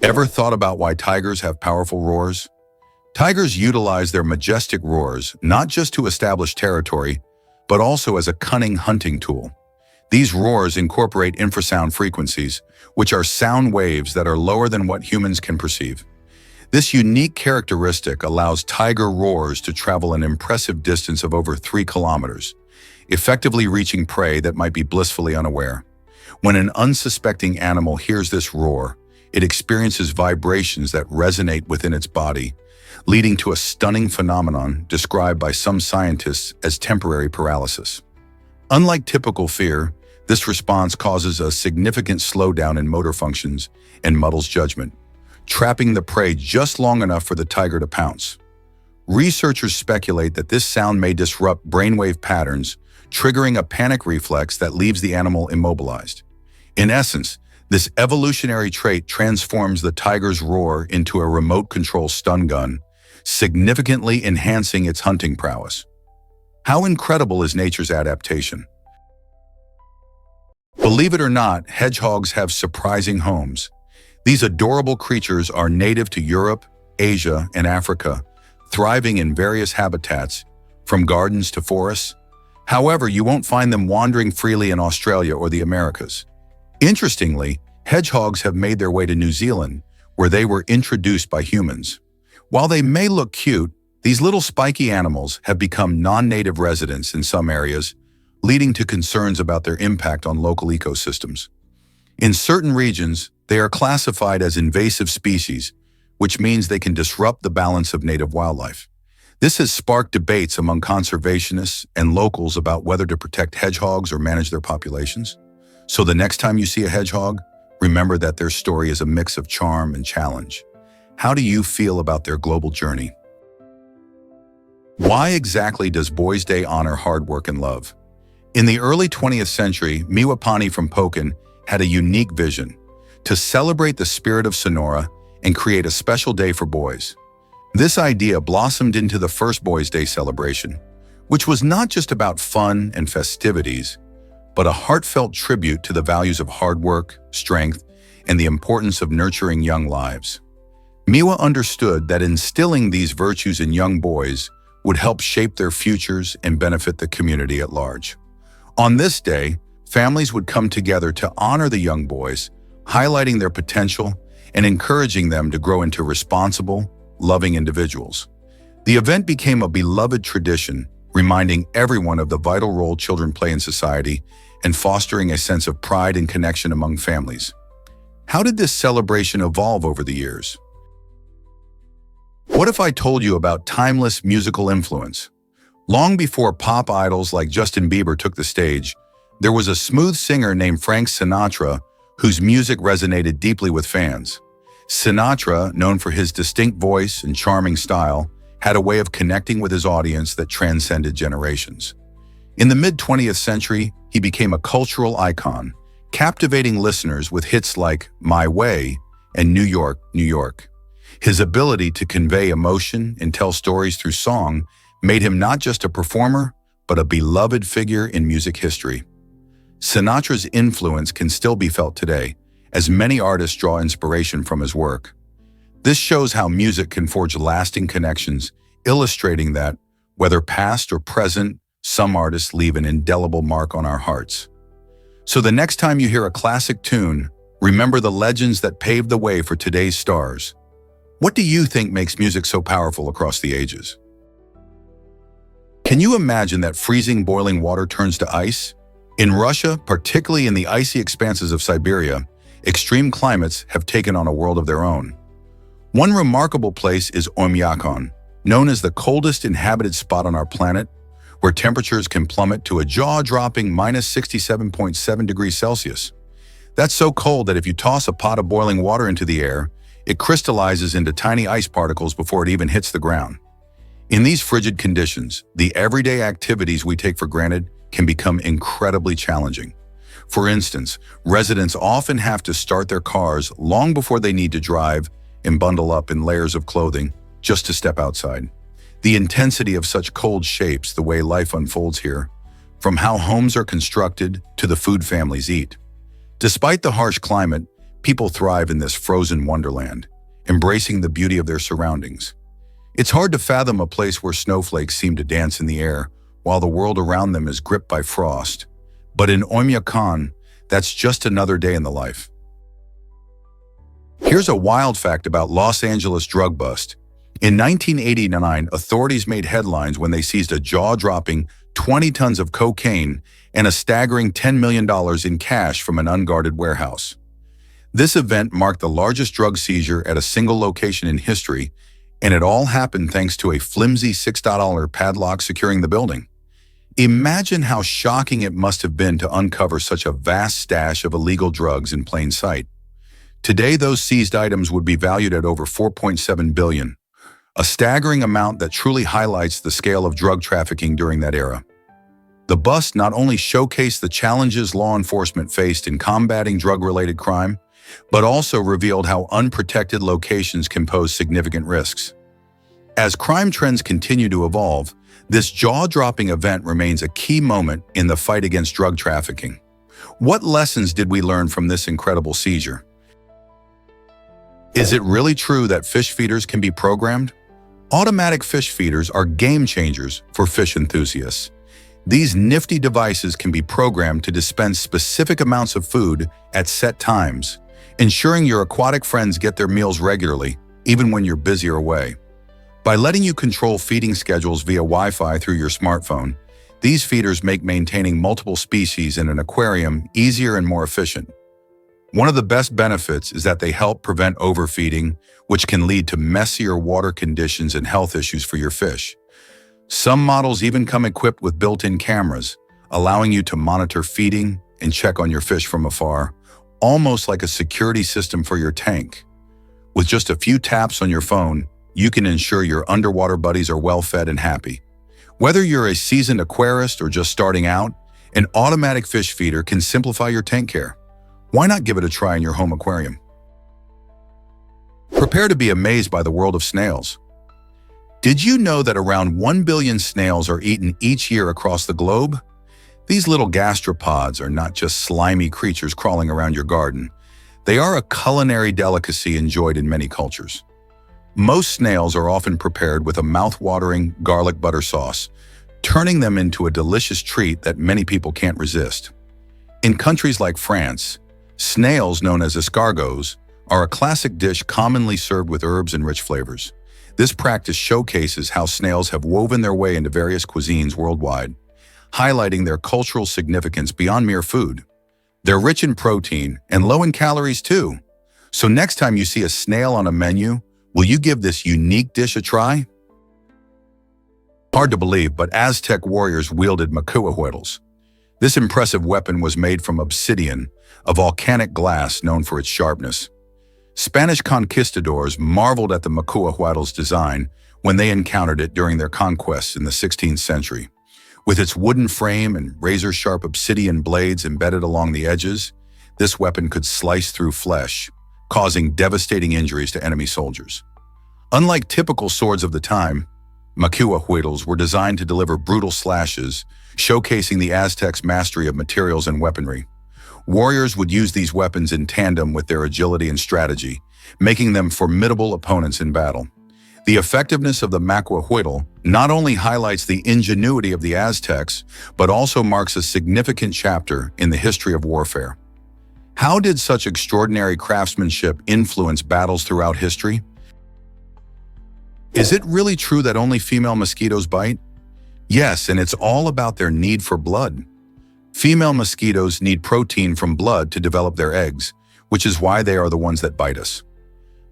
Ever thought about why tigers have powerful roars? Tigers utilize their majestic roars not just to establish territory, but also as a cunning hunting tool. These roars incorporate infrasound frequencies, which are sound waves that are lower than what humans can perceive. This unique characteristic allows tiger roars to travel an impressive distance of over 3 kilometers, effectively reaching prey that might be blissfully unaware. When an unsuspecting animal hears this roar, it experiences vibrations that resonate within its body, leading to a stunning phenomenon described by some scientists as temporary paralysis. Unlike typical fear, this response causes a significant slowdown in motor functions and muddles judgment, trapping the prey just long enough for the tiger to pounce. Researchers speculate that this sound may disrupt brainwave patterns, triggering a panic reflex that leaves the animal immobilized. In essence, this evolutionary trait transforms the tiger's roar into a remote-control stun gun, significantly enhancing its hunting prowess. How incredible is nature's adaptation? Believe it or not, hedgehogs have surprising homes. These adorable creatures are native to Europe, Asia, and Africa, thriving in various habitats, from gardens to forests. However, you won't find them wandering freely in Australia or the Americas. Interestingly, hedgehogs have made their way to New Zealand, where they were introduced by humans. While they may look cute, these little spiky animals have become non-native residents in some areas, leading to concerns about their impact on local ecosystems. In certain regions, they are classified as invasive species, which means they can disrupt the balance of native wildlife. This has sparked debates among conservationists and locals about whether to protect hedgehogs or manage their populations. So the next time you see a hedgehog, remember that their story is a mix of charm and challenge. How do you feel about their global journey? Why exactly does Boys' Day honor hard work and love? In the early 20th century, Miwapani from Pokin had a unique vision: to celebrate the spirit of Sonora and create a special day for boys. This idea blossomed into the first Boys' Day celebration, which was not just about fun and festivities, but a heartfelt tribute to the values of hard work, strength, and the importance of nurturing young lives. Miwa understood that instilling these virtues in young boys would help shape their futures and benefit the community at large. On this day, families would come together to honor the young boys, highlighting their potential and encouraging them to grow into responsible, loving individuals. The event became a beloved tradition, reminding everyone of the vital role children play in society and fostering a sense of pride and connection among families. How did this celebration evolve over the years? What if I told you about timeless musical influence? Long before pop idols like Justin Bieber took the stage, there was a smooth singer named Frank Sinatra whose music resonated deeply with fans. Sinatra, known for his distinct voice and charming style, had a way of connecting with his audience that transcended generations. In the mid-20th century, he became a cultural icon, captivating listeners with hits like My Way and New York, New York. His ability to convey emotion and tell stories through song made him not just a performer, but a beloved figure in music history. Sinatra's influence can still be felt today, as many artists draw inspiration from his work. This shows how music can forge lasting connections, illustrating that, whether past or present, some artists leave an indelible mark on our hearts. So the next time you hear a classic tune, remember the legends that paved the way for today's stars. What do you think makes music so powerful across the ages? Can you imagine that freezing boiling water turns to ice? In Russia, particularly in the icy expanses of Siberia, extreme climates have taken on a world of their own. One remarkable place is Oymyakon, known as the coldest inhabited spot on our planet, where temperatures can plummet to a jaw-dropping minus 67.7 degrees Celsius. That's so cold that if you toss a pot of boiling water into the air, it crystallizes into tiny ice particles before it even hits the ground. In these frigid conditions, the everyday activities we take for granted can become incredibly challenging. For instance, residents often have to start their cars long before they need to drive and bundle up in layers of clothing just to step outside. The intensity of such cold shapes the way life unfolds here, from how homes are constructed to the food families eat. Despite the harsh climate, people thrive in this frozen wonderland, embracing the beauty of their surroundings. It's hard to fathom a place where snowflakes seem to dance in the air while the world around them is gripped by frost. But in Oymyakon, that's just another day in the life. Here's a wild fact about Los Angeles drug bust. In 1989, authorities made headlines when they seized a jaw-dropping 20 tons of cocaine and a staggering $10 million in cash from an unguarded warehouse. This event marked the largest drug seizure at a single location in history, and it all happened thanks to a flimsy $6 padlock securing the building. Imagine how shocking it must have been to uncover such a vast stash of illegal drugs in plain sight. Today, those seized items would be valued at over $4.7 billion, a staggering amount that truly highlights the scale of drug trafficking during that era. The bust not only showcased the challenges law enforcement faced in combating drug-related crime, but also revealed how unprotected locations can pose significant risks. As crime trends continue to evolve, this jaw-dropping event remains a key moment in the fight against drug trafficking. What lessons did we learn from this incredible seizure? Is it really true that fish feeders can be programmed? Automatic fish feeders are game changers for fish enthusiasts. These nifty devices can be programmed to dispense specific amounts of food at set times, ensuring your aquatic friends get their meals regularly, even when you're busy or away. By letting you control feeding schedules via Wi-Fi through your smartphone, these feeders make maintaining multiple species in an aquarium easier and more efficient. One of the best benefits is that they help prevent overfeeding, which can lead to messier water conditions and health issues for your fish. Some models even come equipped with built-in cameras, allowing you to monitor feeding and check on your fish from afar, almost like a security system for your tank. With just a few taps on your phone, you can ensure your underwater buddies are well fed and happy. Whether you're a seasoned aquarist or just starting out, an automatic fish feeder can simplify your tank care. Why not give it a try in your home aquarium? Prepare to be amazed by the world of snails. Did you know that around 1 billion snails are eaten each year across the globe? These little gastropods are not just slimy creatures crawling around your garden. They are a culinary delicacy enjoyed in many cultures. Most snails are often prepared with a mouth-watering garlic butter sauce, turning them into a delicious treat that many people can't resist. In countries like France, snails, known as escargots, are a classic dish commonly served with herbs and rich flavors. This practice showcases how snails have woven their way into various cuisines worldwide, highlighting their cultural significance beyond mere food. They're rich in protein and low in calories too. So next time you see a snail on a menu, will you give this unique dish a try? Hard to believe, but Aztec warriors wielded macuahuitls. This impressive weapon was made from obsidian, a volcanic glass known for its sharpness. Spanish conquistadors marveled at the macuahuitl's design when they encountered it during their conquests in the 16th century. With its wooden frame and razor-sharp obsidian blades embedded along the edges, this weapon could slice through flesh, causing devastating injuries to enemy soldiers. Unlike typical swords of the time, macuahuitls were designed to deliver brutal slashes, showcasing the Aztecs' mastery of materials and weaponry. Warriors would use these weapons in tandem with their agility and strategy, making them formidable opponents in battle. The effectiveness of the macuahuitl not only highlights the ingenuity of the Aztecs, but also marks a significant chapter in the history of warfare. How did such extraordinary craftsmanship influence battles throughout history? Is it really true that only female mosquitoes bite? Yes, and it's all about their need for blood. Female mosquitoes need protein from blood to develop their eggs, which is why they are the ones that bite us.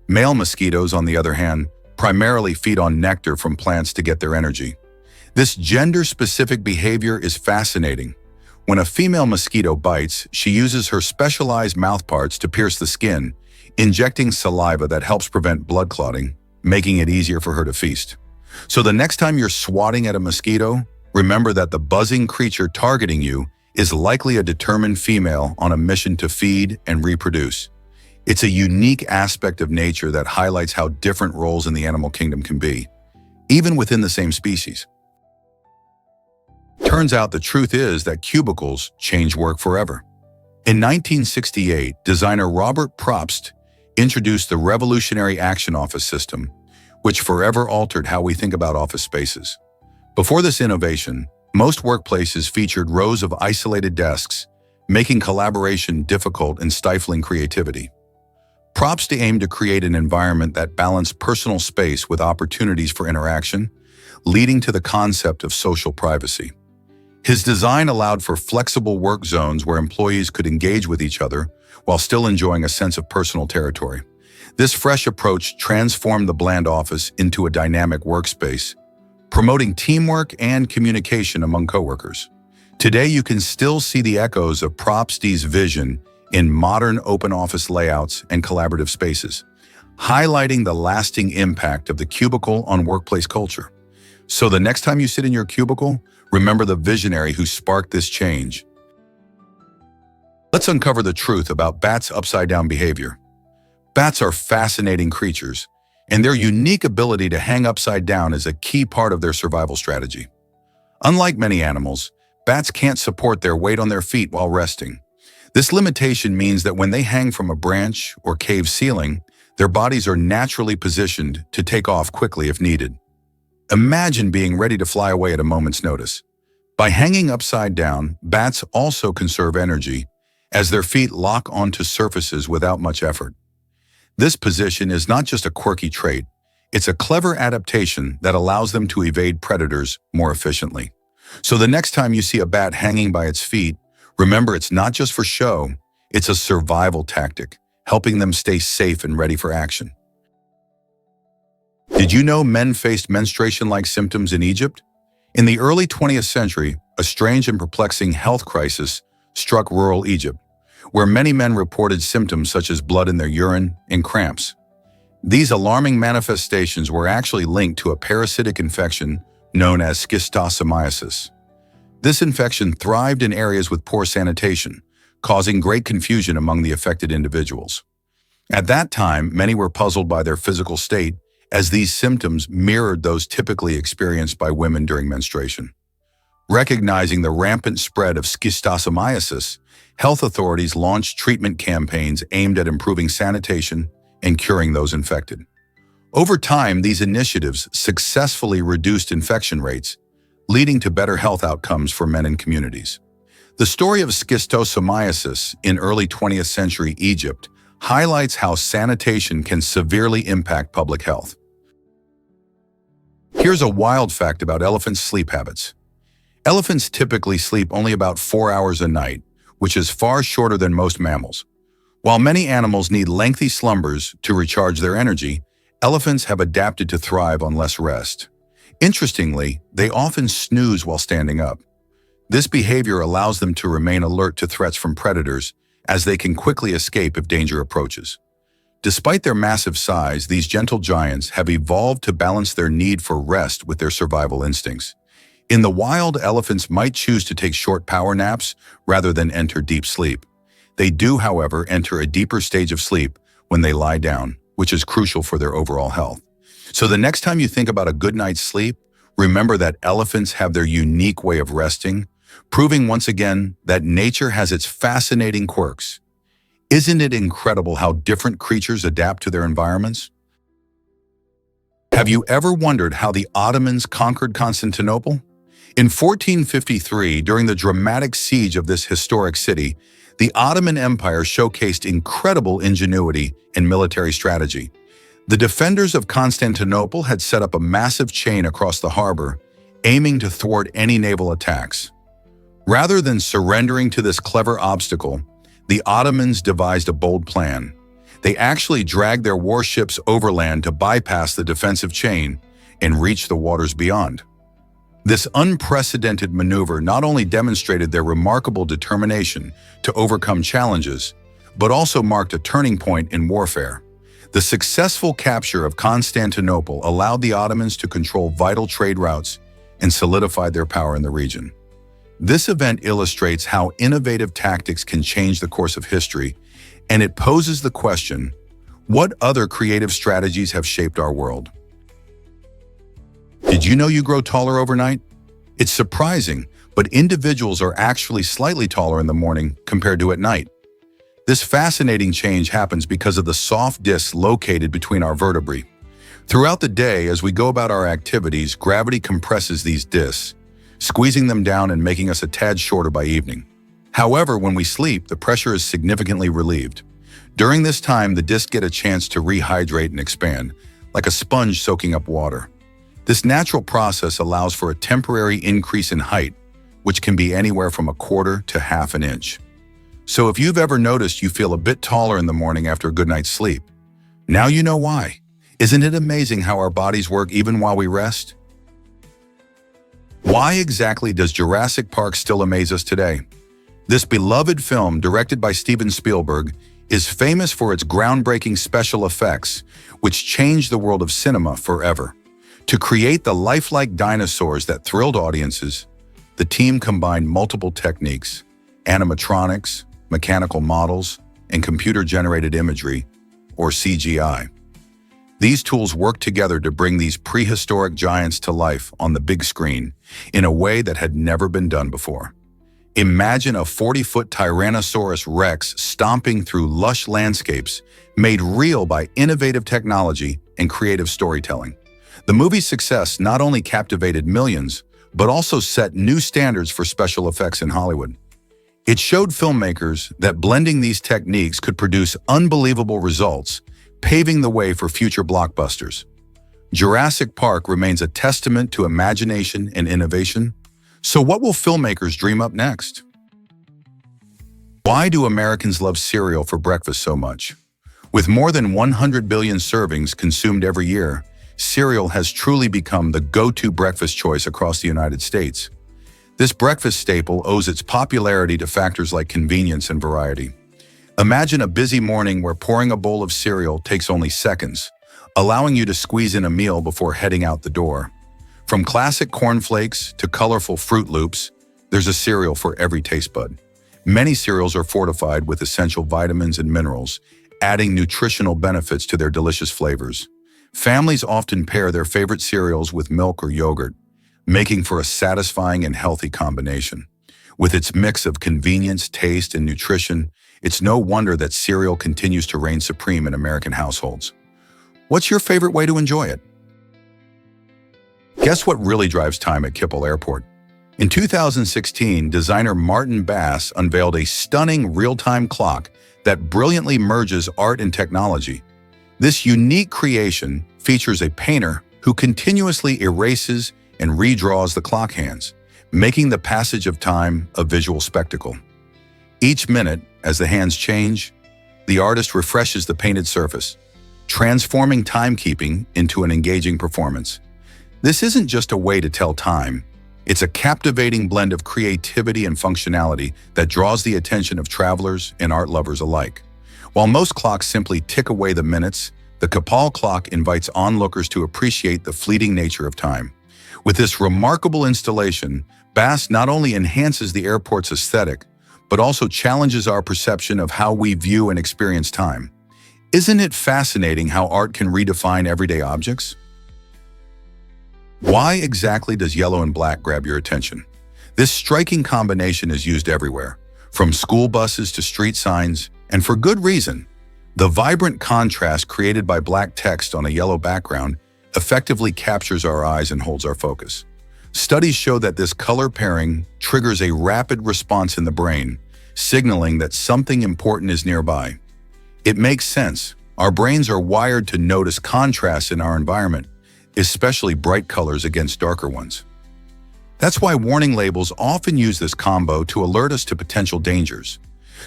Male mosquitoes, on the other hand, primarily feed on nectar from plants to get their energy. This gender-specific behavior is fascinating. When a female mosquito bites, she uses her specialized mouthparts to pierce the skin, injecting saliva that helps prevent blood clotting, making it easier for her to feast. So the next time you're swatting at a mosquito, remember that the buzzing creature targeting you is likely a determined female on a mission to feed and reproduce. It's a unique aspect of nature that highlights how different roles in the animal kingdom can be, even within the same species. Turns out the truth is that cubicles change work forever. In 1968, designer Robert Probst introduced the revolutionary action office system, which forever altered how we think about office spaces. Before this innovation, most workplaces featured rows of isolated desks, making collaboration difficult and stifling creativity. Probst aimed to create an environment that balanced personal space with opportunities for interaction, leading to the concept of social privacy. His design allowed for flexible work zones where employees could engage with each other while still enjoying a sense of personal territory. This fresh approach transformed the bland office into a dynamic workspace, promoting teamwork and communication among coworkers. Today, you can still see the echoes of Probst's vision in modern open office layouts and collaborative spaces, highlighting the lasting impact of the cubicle on workplace culture. So the next time you sit in your cubicle, remember the visionary who sparked this change. Let's uncover the truth about bats' upside-down behavior. Bats are fascinating creatures, and their unique ability to hang upside down is a key part of their survival strategy. Unlike many animals, bats can't support their weight on their feet while resting. This limitation means that when they hang from a branch or cave ceiling, their bodies are naturally positioned to take off quickly if needed. Imagine being ready to fly away at a moment's notice. By hanging upside down, bats also conserve energy, as their feet lock onto surfaces without much effort. This position is not just a quirky trait, it's a clever adaptation that allows them to evade predators more efficiently. So the next time you see a bat hanging by its feet, remember it's not just for show, it's a survival tactic, helping them stay safe and ready for action. Did you know men faced menstruation-like symptoms in Egypt? In the early 20th century, a strange and perplexing health crisis struck rural Egypt, where many men reported symptoms such as blood in their urine and cramps. These alarming manifestations were actually linked to a parasitic infection known as schistosomiasis. This infection thrived in areas with poor sanitation, causing great confusion among the affected individuals. At that time, many were puzzled by their physical state, as these symptoms mirrored those typically experienced by women during menstruation. Recognizing the rampant spread of schistosomiasis, health authorities launched treatment campaigns aimed at improving sanitation and curing those infected. Over time, these initiatives successfully reduced infection rates, leading to better health outcomes for men and communities. The story of schistosomiasis in early 20th century Egypt highlights how sanitation can severely impact public health. Here's a wild fact about elephants' sleep habits. Elephants typically sleep only about 4 hours a night, which is far shorter than most mammals. While many animals need lengthy slumbers to recharge their energy, elephants have adapted to thrive on less rest. Interestingly, they often snooze while standing up. This behavior allows them to remain alert to threats from predators, as they can quickly escape if danger approaches. Despite their massive size, these gentle giants have evolved to balance their need for rest with their survival instincts. In the wild, elephants might choose to take short power naps rather than enter deep sleep. They do, however, enter a deeper stage of sleep when they lie down, which is crucial for their overall health. So the next time you think about a good night's sleep, remember that elephants have their unique way of resting, proving once again that nature has its fascinating quirks. Isn't it incredible how different creatures adapt to their environments? Have you ever wondered how the Ottomans conquered Constantinople? In 1453, during the dramatic siege of this historic city, the Ottoman Empire showcased incredible ingenuity and military strategy. The defenders of Constantinople had set up a massive chain across the harbor, aiming to thwart any naval attacks. Rather than surrendering to this clever obstacle, the Ottomans devised a bold plan. They actually dragged their warships overland to bypass the defensive chain and reach the waters beyond. This unprecedented maneuver not only demonstrated their remarkable determination to overcome challenges, but also marked a turning point in warfare. The successful capture of Constantinople allowed the Ottomans to control vital trade routes and solidified their power in the region. This event illustrates how innovative tactics can change the course of history, and it poses the question, what other creative strategies have shaped our world? Did you know you grow taller overnight? It's surprising, but individuals are actually slightly taller in the morning compared to at night. This fascinating change happens because of the soft discs located between our vertebrae. Throughout the day, as we go about our activities, gravity compresses these discs, squeezing them down and making us a tad shorter by evening. However, when we sleep, the pressure is significantly relieved. During this time, the discs get a chance to rehydrate and expand, like a sponge soaking up water. This natural process allows for a temporary increase in height, which can be anywhere from 1/4 to 1/2 inch. So if you've ever noticed you feel a bit taller in the morning after a good night's sleep, now you know why. Isn't it amazing how our bodies work even while we rest? Why exactly does Jurassic Park still amaze us today? This beloved film, directed by Steven Spielberg, is famous for its groundbreaking special effects, which changed the world of cinema forever. To create the lifelike dinosaurs that thrilled audiences, the team combined multiple techniques: animatronics, mechanical models, and computer-generated imagery, or CGI. These tools work together to bring these prehistoric giants to life on the big screen in a way that had never been done before. Imagine a 40-foot Tyrannosaurus Rex stomping through lush landscapes made real by innovative technology and creative storytelling. The movie's success not only captivated millions, but also set new standards for special effects in Hollywood. It showed filmmakers that blending these techniques could produce unbelievable results, paving the way for future blockbusters. Jurassic Park remains a testament to imagination and innovation. So what will filmmakers dream up next? Why do Americans love cereal for breakfast so much? With more than 100 billion servings consumed every year, cereal has truly become the go-to breakfast choice across the United States. This breakfast staple owes its popularity to factors like convenience and variety. Imagine a busy morning where pouring a bowl of cereal takes only seconds, allowing you to squeeze in a meal before heading out the door. From classic cornflakes to colorful Fruit Loops, there's a cereal for every taste bud. Many cereals are fortified with essential vitamins and minerals, adding nutritional benefits to their delicious flavors. Families often pair their favorite cereals with milk or yogurt, making for a satisfying and healthy combination. With its mix of convenience, taste, and nutrition, it's no wonder that cereal continues to reign supreme in American households. What's your favorite way to enjoy it? Guess what really drives time at Schiphol Airport? In 2016, designer Martin Bass unveiled a stunning real-time clock that brilliantly merges art and technology. This unique creation features a painter who continuously erases and redraws the clock hands, making the passage of time a visual spectacle. Each minute, as the hands change, the artist refreshes the painted surface, transforming timekeeping into an engaging performance. This isn't just a way to tell time. It's a captivating blend of creativity and functionality that draws the attention of travelers and art lovers alike. While most clocks simply tick away the minutes, the Schiphol clock invites onlookers to appreciate the fleeting nature of time. With this remarkable installation, Bass not only enhances the airport's aesthetic, but also challenges our perception of how we view and experience time. Isn't it fascinating how art can redefine everyday objects? Why exactly does yellow and black grab your attention? This striking combination is used everywhere, from school buses to street signs, and for good reason. The vibrant contrast created by black text on a yellow background effectively captures our eyes and holds our focus. Studies show that this color pairing triggers a rapid response in the brain, signaling that something important is nearby. It makes sense. Our brains are wired to notice contrasts in our environment, especially bright colors against darker ones. That's why warning labels often use this combo to alert us to potential dangers.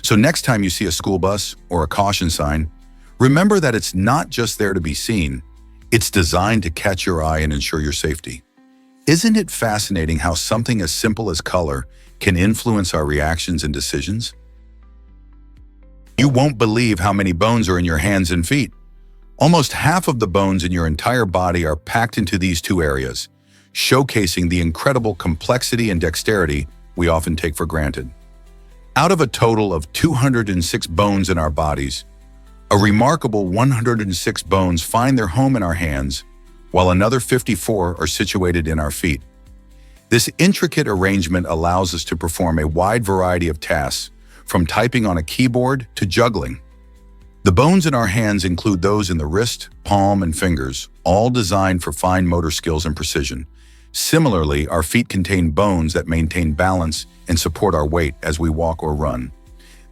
So next time you see a school bus or a caution sign, remember that it's not just there to be seen. It's designed to catch your eye and ensure your safety. Isn't it fascinating how something as simple as color can influence our reactions and decisions? You won't believe how many bones are in your hands and feet. Almost half of the bones in your entire body are packed into these two areas, showcasing the incredible complexity and dexterity we often take for granted. Out of a total of 206 bones in our bodies, a remarkable 106 bones find their home in our hands, while another 54 are situated in our feet. This intricate arrangement allows us to perform a wide variety of tasks, from typing on a keyboard to juggling. The bones in our hands include those in the wrist, palm, and fingers, all designed for fine motor skills and precision. Similarly, our feet contain bones that maintain balance and support our weight as we walk or run.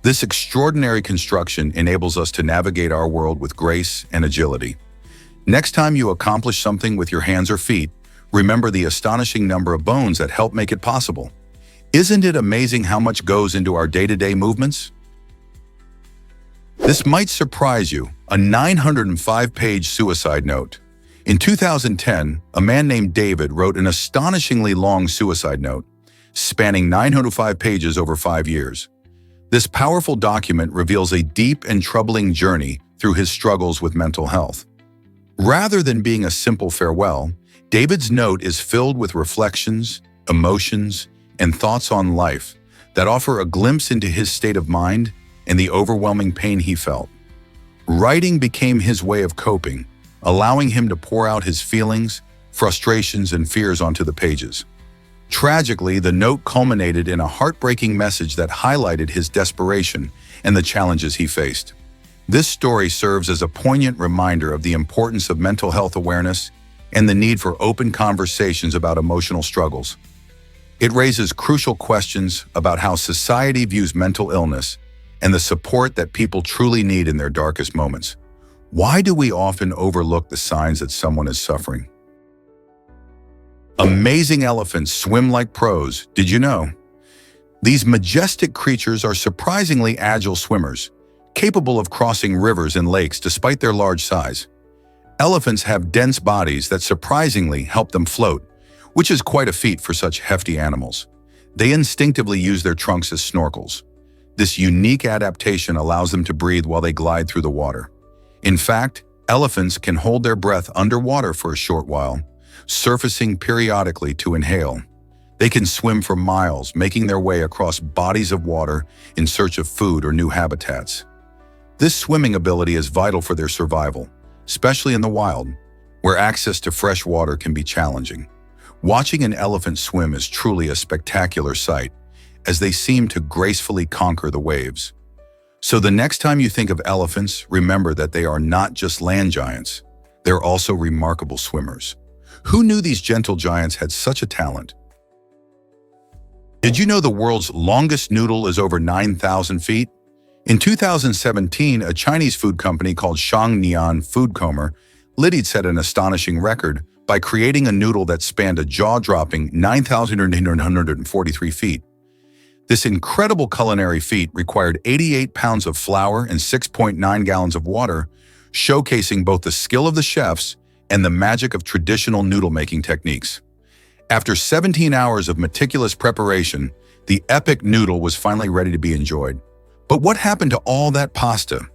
This extraordinary construction enables us to navigate our world with grace and agility. Next time you accomplish something with your hands or feet, remember the astonishing number of bones that help make it possible. Isn't it amazing how much goes into our day-to-day movements? This might surprise you, a 905-page suicide note. In 2010, a man named David wrote an astonishingly long suicide note, spanning 905 pages over 5 years. This powerful document reveals a deep and troubling journey through his struggles with mental health. Rather than being a simple farewell, David's note is filled with reflections, emotions, and thoughts on life that offer a glimpse into his state of mind and the overwhelming pain he felt. Writing became his way of coping, allowing him to pour out his feelings, frustrations, and fears onto the pages. Tragically, the note culminated in a heartbreaking message that highlighted his desperation and the challenges he faced. This story serves as a poignant reminder of the importance of mental health awareness and the need for open conversations about emotional struggles. It raises crucial questions about how society views mental illness and the support that people truly need in their darkest moments. Why do we often overlook the signs that someone is suffering? Amazing elephants swim like pros, did you know? These majestic creatures are surprisingly agile swimmers, capable of crossing rivers and lakes despite their large size. Elephants have dense bodies that surprisingly help them float, which is quite a feat for such hefty animals. They instinctively use their trunks as snorkels. This unique adaptation allows them to breathe while they glide through the water. In fact, elephants can hold their breath underwater for a short while, surfacing periodically to inhale. They can swim for miles, making their way across bodies of water in search of food or new habitats. This swimming ability is vital for their survival, especially in the wild, where access to fresh water can be challenging. Watching an elephant swim is truly a spectacular sight, as they seem to gracefully conquer the waves. So the next time you think of elephants, remember that they are not just land giants. They're also remarkable swimmers. Who knew these gentle giants had such a talent? Did you know the world's longest noodle is over 9,000 feet? In 2017, a Chinese food company called Shangnian Food Comer set an astonishing record by creating a noodle that spanned a jaw-dropping 9,843 feet. This incredible culinary feat required 88 pounds of flour and 6.9 gallons of water, showcasing both the skill of the chefs and the magic of traditional noodle-making techniques. After 17 hours of meticulous preparation, the epic noodle was finally ready to be enjoyed. But what happened to all that pasta?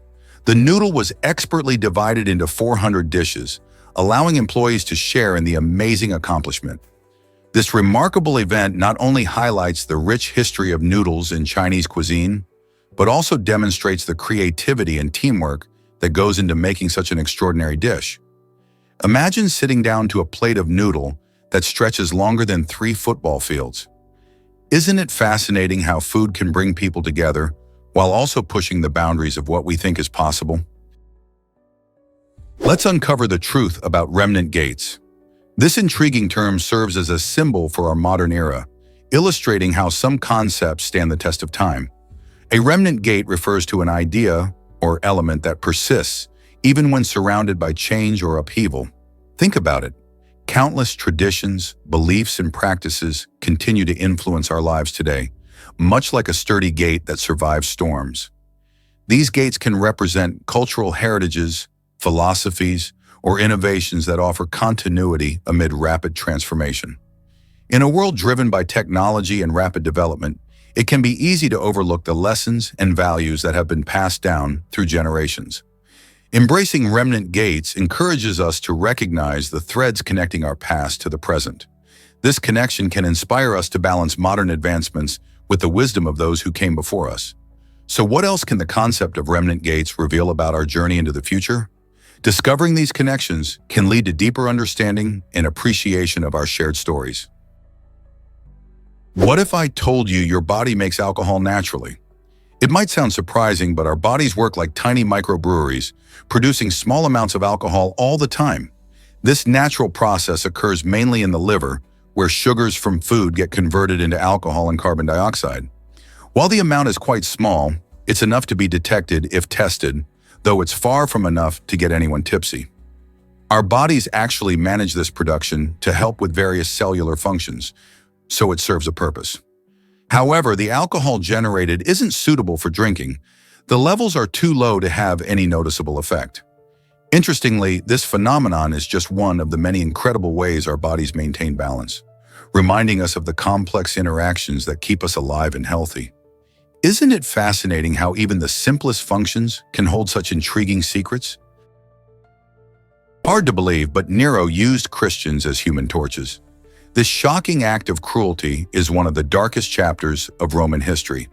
The noodle was expertly divided into 400 dishes, allowing employees to share in the amazing accomplishment. This remarkable event not only highlights the rich history of noodles in Chinese cuisine, but also demonstrates the creativity and teamwork that goes into making such an extraordinary dish. Imagine sitting down to a plate of noodle that stretches longer than 3 football fields. Isn't it fascinating how food can bring people together while also pushing the boundaries of what we think is possible? Let's uncover the truth about remnant gates. This intriguing term serves as a symbol for our modern era, illustrating how some concepts stand the test of time. A remnant gate refers to an idea or element that persists even when surrounded by change or upheaval. Think about it. Countless traditions, beliefs, and practices continue to influence our lives today, much like a sturdy gate that survives storms. These gates can represent cultural heritages, philosophies, or innovations that offer continuity amid rapid transformation. In a world driven by technology and rapid development, it can be easy to overlook the lessons and values that have been passed down through generations. Embracing remnant gates encourages us to recognize the threads connecting our past to the present. This connection can inspire us to balance modern advancements with the wisdom of those who came before us. So what else can the concept of remnant gates reveal about our journey into the future? Discovering these connections can lead to deeper understanding and appreciation of our shared stories. What if I told you your body makes alcohol naturally? It might sound surprising, but our bodies work like tiny microbreweries, producing small amounts of alcohol all the time. This natural process occurs mainly in the liver, where sugars from food get converted into alcohol and carbon dioxide. While the amount is quite small, it's enough to be detected if tested, though it's far from enough to get anyone tipsy. Our bodies actually manage this production to help with various cellular functions, so it serves a purpose. However, the alcohol generated isn't suitable for drinking. The levels are too low to have any noticeable effect. Interestingly, this phenomenon is just one of the many incredible ways our bodies maintain balance, reminding us of the complex interactions that keep us alive and healthy. Isn't it fascinating how even the simplest functions can hold such intriguing secrets? Hard to believe, but Nero used Christians as human torches. This shocking act of cruelty is one of the darkest chapters of Roman history.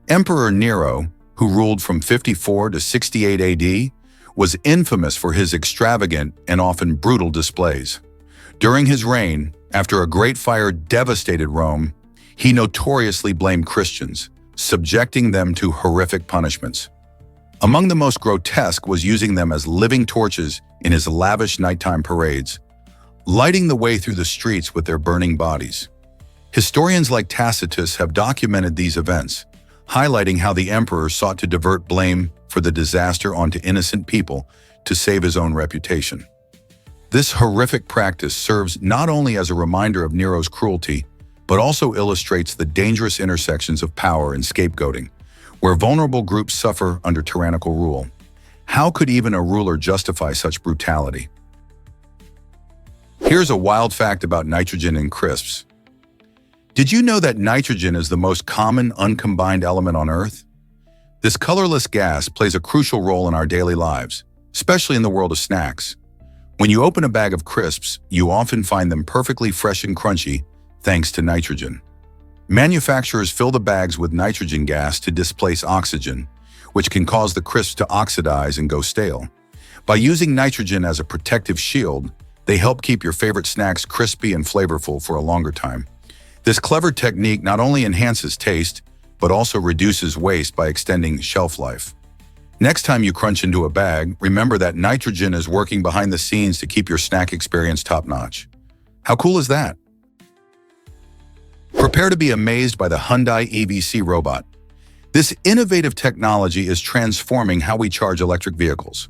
Emperor Nero, who ruled from 54 to 68 AD, was infamous for his extravagant and often brutal displays. During his reign, after a great fire devastated Rome, he notoriously blamed Christians, subjecting them to horrific punishments. Among the most grotesque was using them as living torches in his lavish nighttime parades, lighting the way through the streets with their burning bodies. Historians like Tacitus have documented these events, highlighting how the emperor sought to divert blame for the disaster onto innocent people to save his own reputation. This horrific practice serves not only as a reminder of Nero's cruelty, but also illustrates the dangerous intersections of power and scapegoating, where vulnerable groups suffer under tyrannical rule. How could even a ruler justify such brutality? Here's a wild fact about nitrogen in crisps. Did you know that nitrogen is the most common uncombined element on Earth? This colorless gas plays a crucial role in our daily lives, especially in the world of snacks. When you open a bag of crisps, you often find them perfectly fresh and crunchy, thanks to nitrogen. Manufacturers fill the bags with nitrogen gas to displace oxygen, which can cause the crisps to oxidize and go stale. By using nitrogen as a protective shield, they help keep your favorite snacks crispy and flavorful for a longer time. This clever technique not only enhances taste, but also reduces waste by extending shelf life. Next time you crunch into a bag, remember that nitrogen is working behind the scenes to keep your snack experience top-notch. How cool is that? Prepare to be amazed by the Hyundai EVC robot. This innovative technology is transforming how we charge electric vehicles.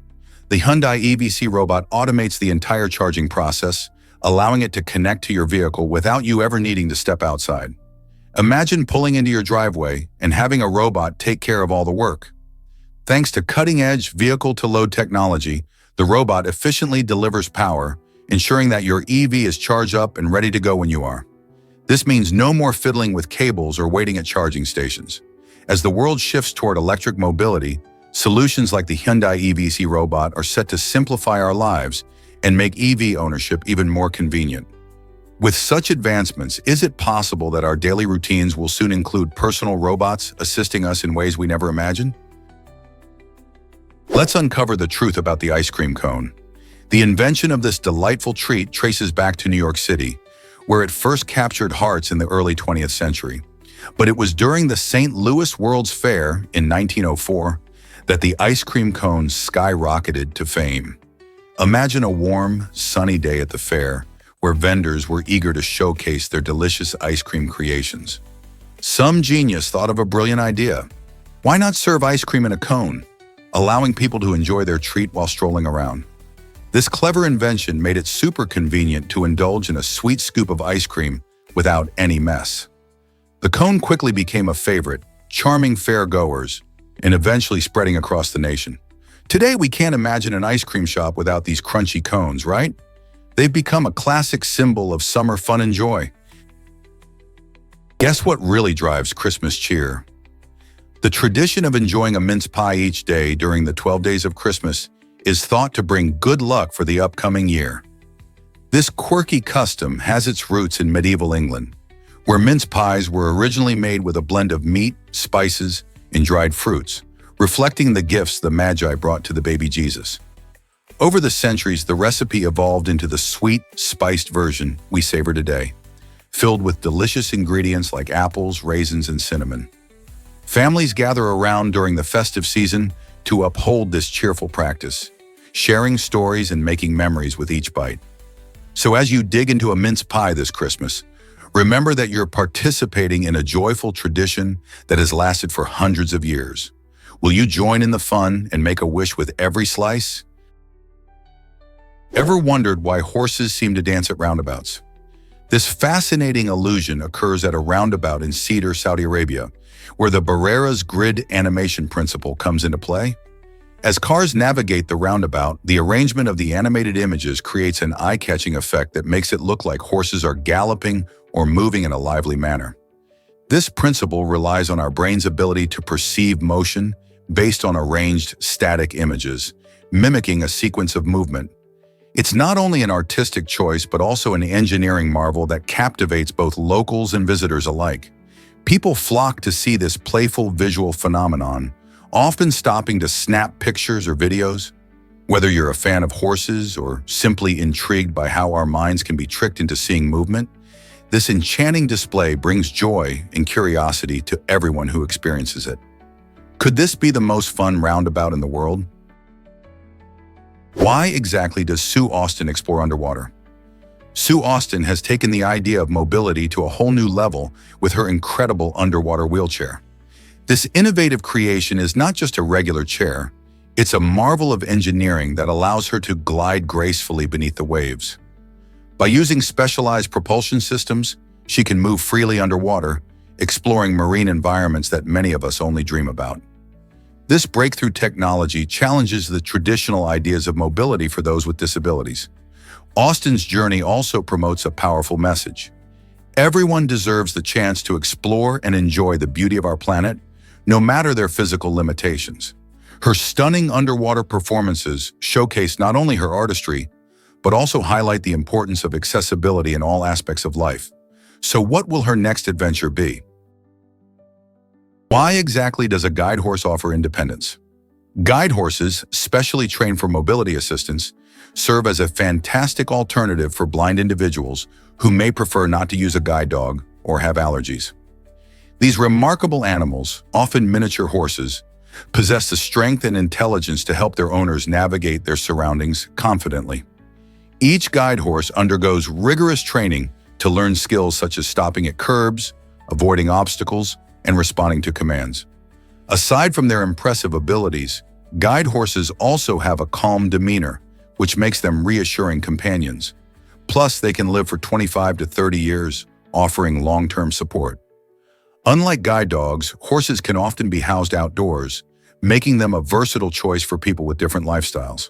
The Hyundai EVC robot automates the entire charging process, allowing it to connect to your vehicle without you ever needing to step outside. Imagine pulling into your driveway and having a robot take care of all the work. Thanks to cutting-edge vehicle-to-load technology, the robot efficiently delivers power, ensuring that your EV is charged up and ready to go when you are. This means no more fiddling with cables or waiting at charging stations. As the world shifts toward electric mobility, solutions like the Hyundai EVC robot are set to simplify our lives and make EV ownership even more convenient. With such advancements, is it possible that our daily routines will soon include personal robots assisting us in ways we never imagined? Let's uncover the truth about the ice cream cone. The invention of this delightful treat traces back to New York City, where it first captured hearts in the early 20th century. But it was during the St. Louis World's Fair in 1904 that the ice cream cone skyrocketed to fame. Imagine a warm, sunny day at the fair, where vendors were eager to showcase their delicious ice cream creations. Some genius thought of a brilliant idea. Why not serve ice cream in a cone, allowing people to enjoy their treat while strolling around? This clever invention made it super convenient to indulge in a sweet scoop of ice cream without any mess. The cone quickly became a favorite, charming fair-goers, and eventually spreading across the nation. Today, we can't imagine an ice cream shop without these crunchy cones, right? They've become a classic symbol of summer fun and joy. Guess what really drives Christmas cheer? The tradition of enjoying a mince pie each day during the 12 days of Christmas is thought to bring good luck for the upcoming year. This quirky custom has its roots in medieval England, where mince pies were originally made with a blend of meat, spices, and dried fruits, reflecting the gifts the Magi brought to the baby Jesus. Over the centuries, the recipe evolved into the sweet, spiced version we savor today, filled with delicious ingredients like apples, raisins, and cinnamon. Families gather around during the festive season to uphold this cheerful practice, sharing stories and making memories with each bite. So as you dig into a mince pie this Christmas, remember that you're participating in a joyful tradition that has lasted for hundreds of years. Will you join in the fun and make a wish with every slice? Ever wondered why horses seem to dance at roundabouts? This fascinating illusion occurs at a roundabout in Cedar, Saudi Arabia, where the Barrera's grid animation principle comes into play. As cars navigate the roundabout, the arrangement of the animated images creates an eye-catching effect that makes it look like horses are galloping or moving in a lively manner. This principle relies on our brain's ability to perceive motion based on arranged static images, mimicking a sequence of movement. It's not only an artistic choice, but also an engineering marvel that captivates both locals and visitors alike. People flock to see this playful visual phenomenon, often stopping to snap pictures or videos. Whether you're a fan of horses or simply intrigued by how our minds can be tricked into seeing movement, this enchanting display brings joy and curiosity to everyone who experiences it. Could this be the most fun roundabout in the world? Why exactly does Sue Austin explore underwater? Sue Austin has taken the idea of mobility to a whole new level with her incredible underwater wheelchair. This innovative creation is not just a regular chair, it's a marvel of engineering that allows her to glide gracefully beneath the waves. By using specialized propulsion systems, she can move freely underwater, exploring marine environments that many of us only dream about. This breakthrough technology challenges the traditional ideas of mobility for those with disabilities. Austin's journey also promotes a powerful message. Everyone deserves the chance to explore and enjoy the beauty of our planet, no matter their physical limitations. Her stunning underwater performances showcase not only her artistry, but also highlight the importance of accessibility in all aspects of life. So what will her next adventure be? Why exactly does a guide horse offer independence? Guide horses, specially trained for mobility assistance, serve as a fantastic alternative for blind individuals who may prefer not to use a guide dog or have allergies. These remarkable animals, often miniature horses, possess the strength and intelligence to help their owners navigate their surroundings confidently. Each guide horse undergoes rigorous training to learn skills such as stopping at curbs, avoiding obstacles, and responding to commands. Aside from their impressive abilities, guide horses also have a calm demeanor, which makes them reassuring companions. Plus, they can live for 25 to 30 years, offering long-term support. Unlike guide dogs, horses can often be housed outdoors, making them a versatile choice for people with different lifestyles.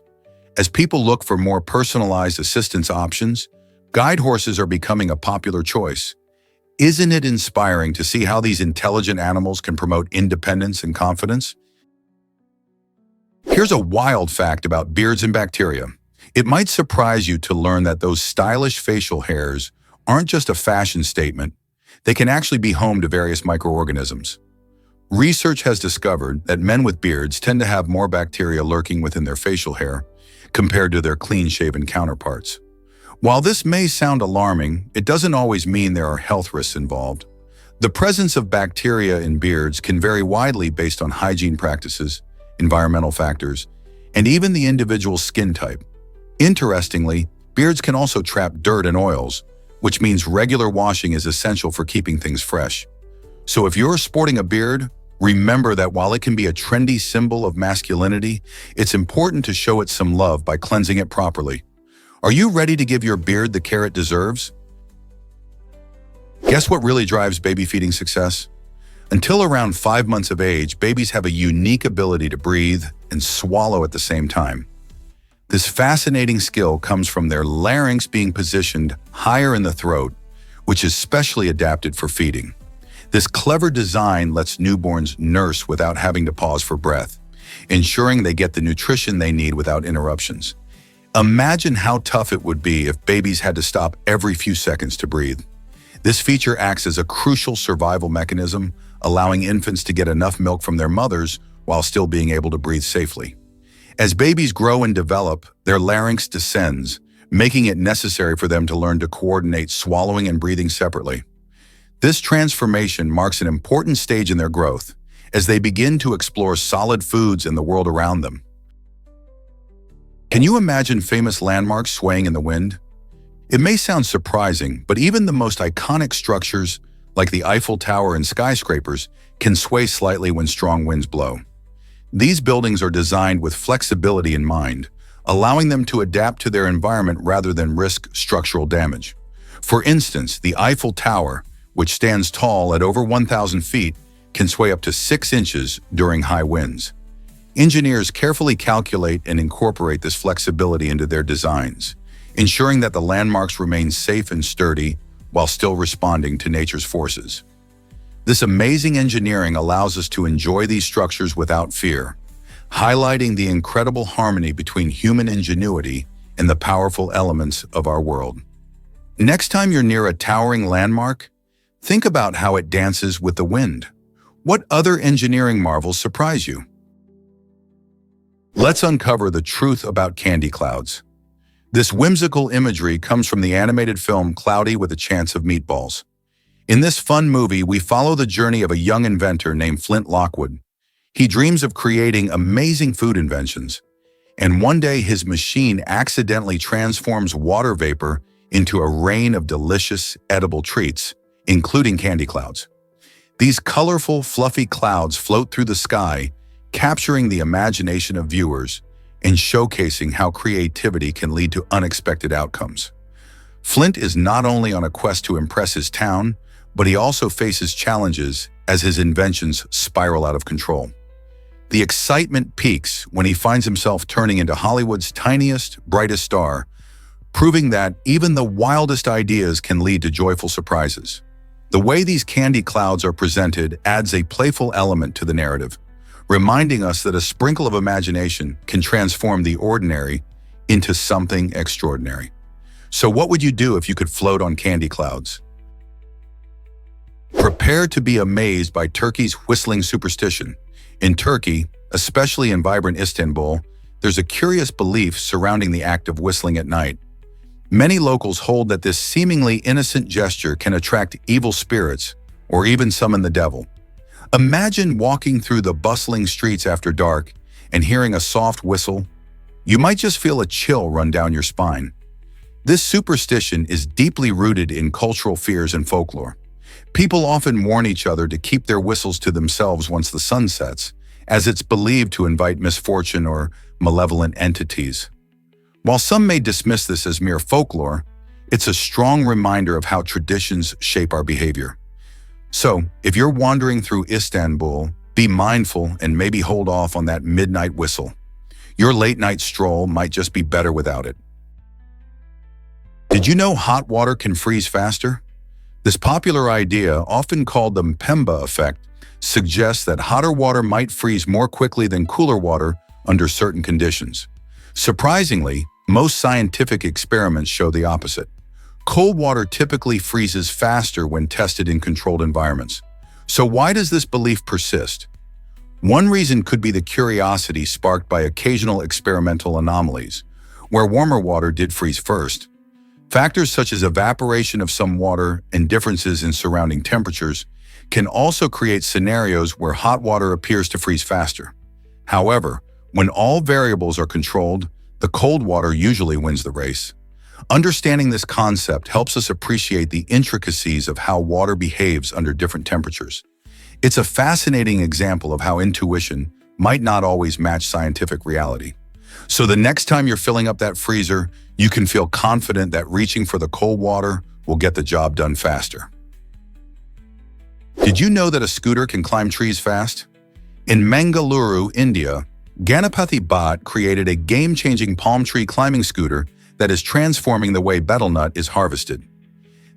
As people look for more personalized assistance options, guide horses are becoming a popular choice. Isn't it inspiring to see how these intelligent animals can promote independence and confidence? Here's a wild fact about beards and bacteria. It might surprise you to learn that those stylish facial hairs aren't just a fashion statement. They can actually be home to various microorganisms. Research has discovered that men with beards tend to have more bacteria lurking within their facial hair compared to their clean-shaven counterparts. While this may sound alarming, it doesn't always mean there are health risks involved. The presence of bacteria in beards can vary widely based on hygiene practices, environmental factors, and even the individual's skin type. Interestingly, beards can also trap dirt and oils, which means regular washing is essential for keeping things fresh. So if you're sporting a beard, remember that while it can be a trendy symbol of masculinity, it's important to show it some love by cleansing it properly. Are you ready to give your beard the care it deserves? Guess what really drives baby feeding success? Until around 5 months of age, babies have a unique ability to breathe and swallow at the same time. This fascinating skill comes from their larynx being positioned higher in the throat, which is specially adapted for feeding. This clever design lets newborns nurse without having to pause for breath, ensuring they get the nutrition they need without interruptions. Imagine how tough it would be if babies had to stop every few seconds to breathe. This feature acts as a crucial survival mechanism, allowing infants to get enough milk from their mothers while still being able to breathe safely. As babies grow and develop, their larynx descends, making it necessary for them to learn to coordinate swallowing and breathing separately. This transformation marks an important stage in their growth, as they begin to explore solid foods in the world around them. Can you imagine famous landmarks swaying in the wind? It may sound surprising, but even the most iconic structures, like the Eiffel Tower and skyscrapers, can sway slightly when strong winds blow. These buildings are designed with flexibility in mind, allowing them to adapt to their environment rather than risk structural damage. For instance, the Eiffel Tower, which stands tall at over 1,000 feet, can sway up to 6 inches during high winds. Engineers carefully calculate and incorporate this flexibility into their designs, ensuring that the landmarks remain safe and sturdy while still responding to nature's forces. This amazing engineering allows us to enjoy these structures without fear, highlighting the incredible harmony between human ingenuity and the powerful elements of our world. Next time you're near a towering landmark, think about how it dances with the wind. What other engineering marvels surprise you? Let's uncover the truth about candy clouds. This whimsical imagery comes from the animated film Cloudy with a Chance of Meatballs. In this fun movie, we follow the journey of a young inventor named Flint Lockwood. He dreams of creating amazing food inventions, and one day his machine accidentally transforms water vapor into a rain of delicious, edible treats, including candy clouds. These colorful, fluffy clouds float through the sky, capturing the imagination of viewers and showcasing how creativity can lead to unexpected outcomes. Flint is not only on a quest to impress his town, but he also faces challenges as his inventions spiral out of control. The excitement peaks when he finds himself turning into Hollywood's tiniest, brightest star, proving that even the wildest ideas can lead to joyful surprises. The way these candy clouds are presented adds a playful element to the narrative, reminding us that a sprinkle of imagination can transform the ordinary into something extraordinary. So what would you do if you could float on candy clouds? Prepare to be amazed by Turkey's whistling superstition. In Turkey, especially in vibrant Istanbul, there's a curious belief surrounding the act of whistling at night. Many locals hold that this seemingly innocent gesture can attract evil spirits or even summon the devil. Imagine walking through the bustling streets after dark and hearing a soft whistle. You might just feel a chill run down your spine. This superstition is deeply rooted in cultural fears and folklore. People often warn each other to keep their whistles to themselves once the sun sets, as it's believed to invite misfortune or malevolent entities. While some may dismiss this as mere folklore, it's a strong reminder of how traditions shape our behavior. So, if you're wandering through Istanbul, be mindful and maybe hold off on that midnight whistle. Your late-night stroll might just be better without it. Did you know hot water can freeze faster? This popular idea, often called the Mpemba effect, suggests that hotter water might freeze more quickly than cooler water under certain conditions. Surprisingly, most scientific experiments show the opposite. Cold water typically freezes faster when tested in controlled environments. So why does this belief persist? One reason could be the curiosity sparked by occasional experimental anomalies, where warmer water did freeze first. Factors such as evaporation of some water and differences in surrounding temperatures can also create scenarios where hot water appears to freeze faster. However, when all variables are controlled, the cold water usually wins the race. Understanding this concept helps us appreciate the intricacies of how water behaves under different temperatures. It's a fascinating example of how intuition might not always match scientific reality. So the next time you're filling up that freezer, you can feel confident that reaching for the cold water will get the job done faster. Did you know that a scooter can climb trees fast? In Mangaluru, India, Ganapathy Bhatt created a game-changing palm tree climbing scooter that is transforming the way betel nut is harvested.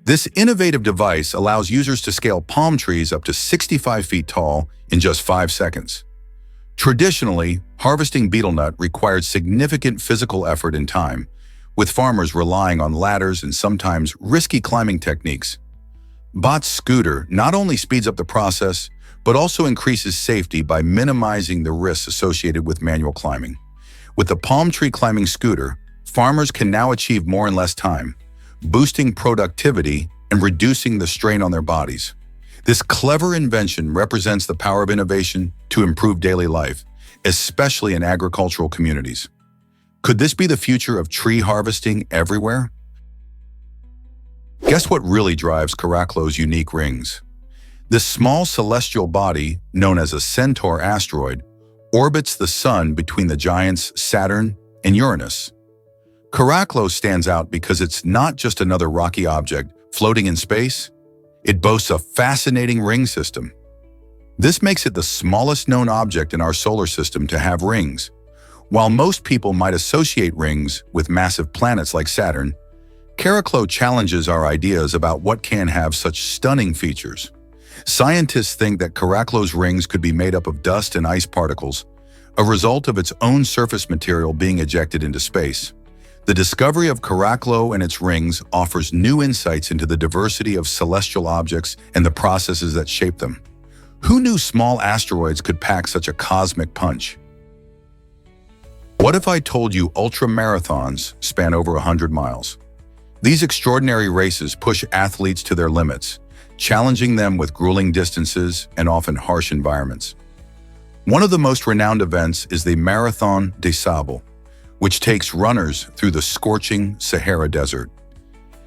This innovative device allows users to scale palm trees up to 65 feet tall in just 5 seconds. Traditionally, harvesting betel nut required significant physical effort and time, with farmers relying on ladders and sometimes risky climbing techniques. Bhatt's scooter not only speeds up the process, but also increases safety by minimizing the risks associated with manual climbing. With the palm tree climbing scooter, farmers can now achieve more in less time, boosting productivity and reducing the strain on their bodies. This clever invention represents the power of innovation to improve daily life, especially in agricultural communities. Could this be the future of tree harvesting everywhere? Guess what really drives Caraclow's unique rings? This small celestial body, known as a Centaur asteroid, orbits the Sun between the giants Saturn and Uranus. Caraclow stands out because it's not just another rocky object floating in space. It boasts a fascinating ring system. This makes it the smallest known object in our solar system to have rings. While most people might associate rings with massive planets like Saturn, Caraclow challenges our ideas about what can have such stunning features. Scientists think that Caraclow's rings could be made up of dust and ice particles, a result of its own surface material being ejected into space. The discovery of Caraclow and its rings offers new insights into the diversity of celestial objects and the processes that shape them. Who knew small asteroids could pack such a cosmic punch? What if I told you ultra-marathons span over 100 miles? These extraordinary races push athletes to their limits, challenging them with grueling distances and often harsh environments. One of the most renowned events is the Marathon des Sables, which takes runners through the scorching Sahara Desert.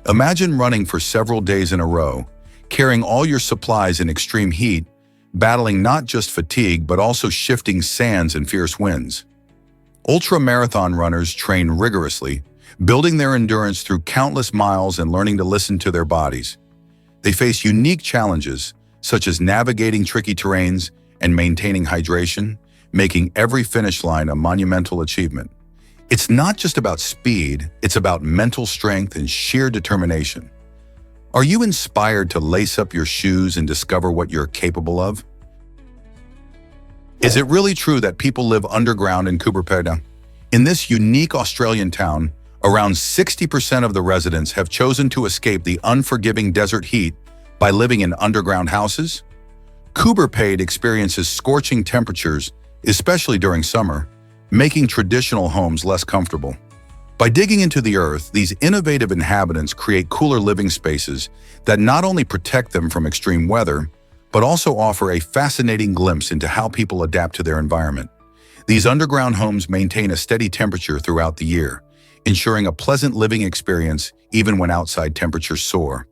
Imagine running for several days in a row, carrying all your supplies in extreme heat, battling not just fatigue but also shifting sands and fierce winds. Ultra-marathon runners train rigorously, building their endurance through countless miles and learning to listen to their bodies. They face unique challenges, such as navigating tricky terrains and maintaining hydration, making every finish line a monumental achievement. It's not just about speed, it's about mental strength and sheer determination. Are you inspired to lace up your shoes and discover what you're capable of? Is it really true that people live underground in Cooperpeda? In this unique Australian town, around 60% of the residents have chosen to escape the unforgiving desert heat by living in underground houses. Cooperpeda experiences scorching temperatures, especially during summer, making traditional homes less comfortable. By digging into the earth, these innovative inhabitants create cooler living spaces that not only protect them from extreme weather, but also offer a fascinating glimpse into how people adapt to their environment. These underground homes maintain a steady temperature throughout the year, ensuring a pleasant living experience even when outside temperatures soar.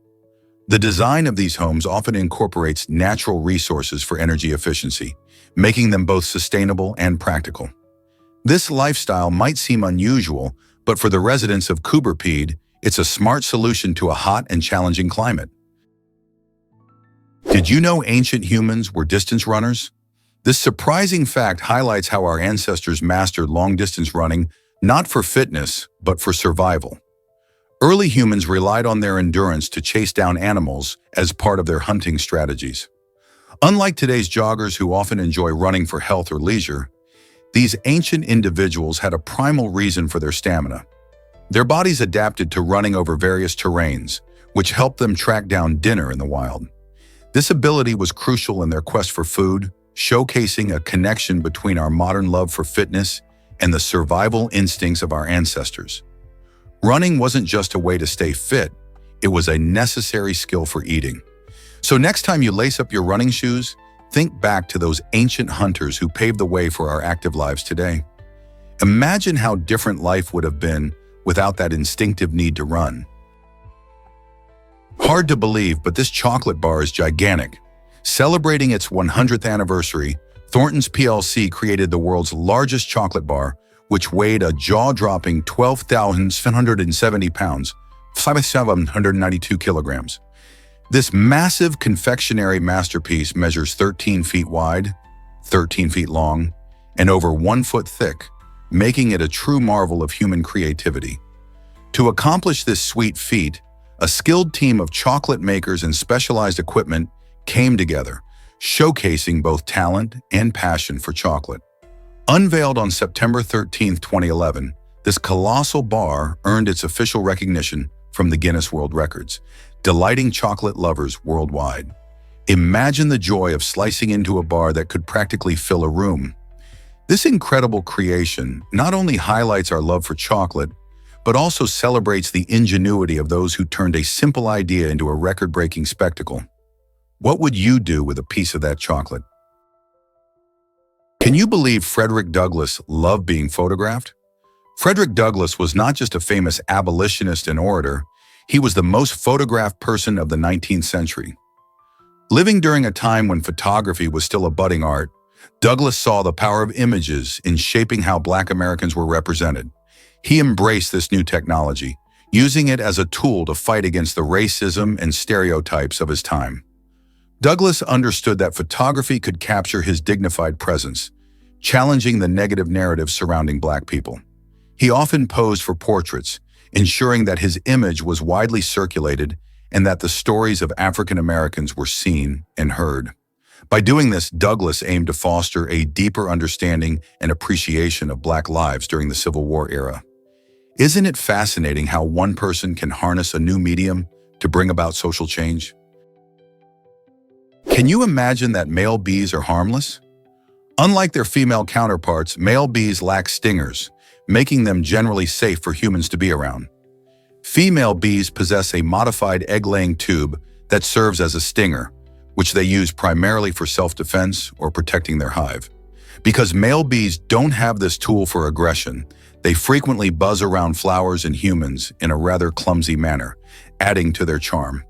The design of these homes often incorporates natural resources for energy efficiency, making them both sustainable and practical. This lifestyle might seem unusual, but for the residents of Cooperpeda, it's a smart solution to a hot and challenging climate. Did you know ancient humans were distance runners? This surprising fact highlights how our ancestors mastered long-distance running, not for fitness, but for survival. Early humans relied on their endurance to chase down animals as part of their hunting strategies. Unlike today's joggers who often enjoy running for health or leisure, these ancient individuals had a primal reason for their stamina. Their bodies adapted to running over various terrains, which helped them track down dinner in the wild. This ability was crucial in their quest for food, showcasing a connection between our modern love for fitness and the survival instincts of our ancestors. Running wasn't just a way to stay fit, it was a necessary skill for eating. So next time you lace up your running shoes, think back to those ancient hunters who paved the way for our active lives today. Imagine how different life would have been without that instinctive need to run. Hard to believe, but this chocolate bar is gigantic. Celebrating its 100th anniversary, Thornton's PLC created the world's largest chocolate bar, which weighed a jaw-dropping 12,770 pounds, 5,792 kilograms. This massive confectionery masterpiece measures 13 feet wide, 13 feet long, and over 1 foot thick, making it a true marvel of human creativity. To accomplish this sweet feat, a skilled team of chocolate makers and specialized equipment came together, showcasing both talent and passion for chocolate. Unveiled on September 13, 2011, this colossal bar earned its official recognition from the Guinness World Records, delighting chocolate lovers worldwide. Imagine the joy of slicing into a bar that could practically fill a room. This incredible creation not only highlights our love for chocolate, but also celebrates the ingenuity of those who turned a simple idea into a record-breaking spectacle. What would you do with a piece of that chocolate? Can you believe Frederick Douglass loved being photographed? Frederick Douglass was not just a famous abolitionist and orator, he was the most photographed person of the 19th century. Living during a time when photography was still a budding art, Douglass saw the power of images in shaping how Black Americans were represented. He embraced this new technology, using it as a tool to fight against the racism and stereotypes of his time. Douglass understood that photography could capture his dignified presence, challenging the negative narratives surrounding Black people. He often posed for portraits, ensuring that his image was widely circulated and that the stories of African Americans were seen and heard. By doing this, Douglass aimed to foster a deeper understanding and appreciation of Black lives during the Civil War era. Isn't it fascinating how one person can harness a new medium to bring about social change? Can you imagine that male bees are harmless? Unlike their female counterparts, male bees lack stingers, making them generally safe for humans to be around. Female bees possess a modified egg-laying tube that serves as a stinger, which they use primarily for self-defense or protecting their hive. Because male bees don't have this tool for aggression, they frequently buzz around flowers and humans in a rather clumsy manner, adding to their charm.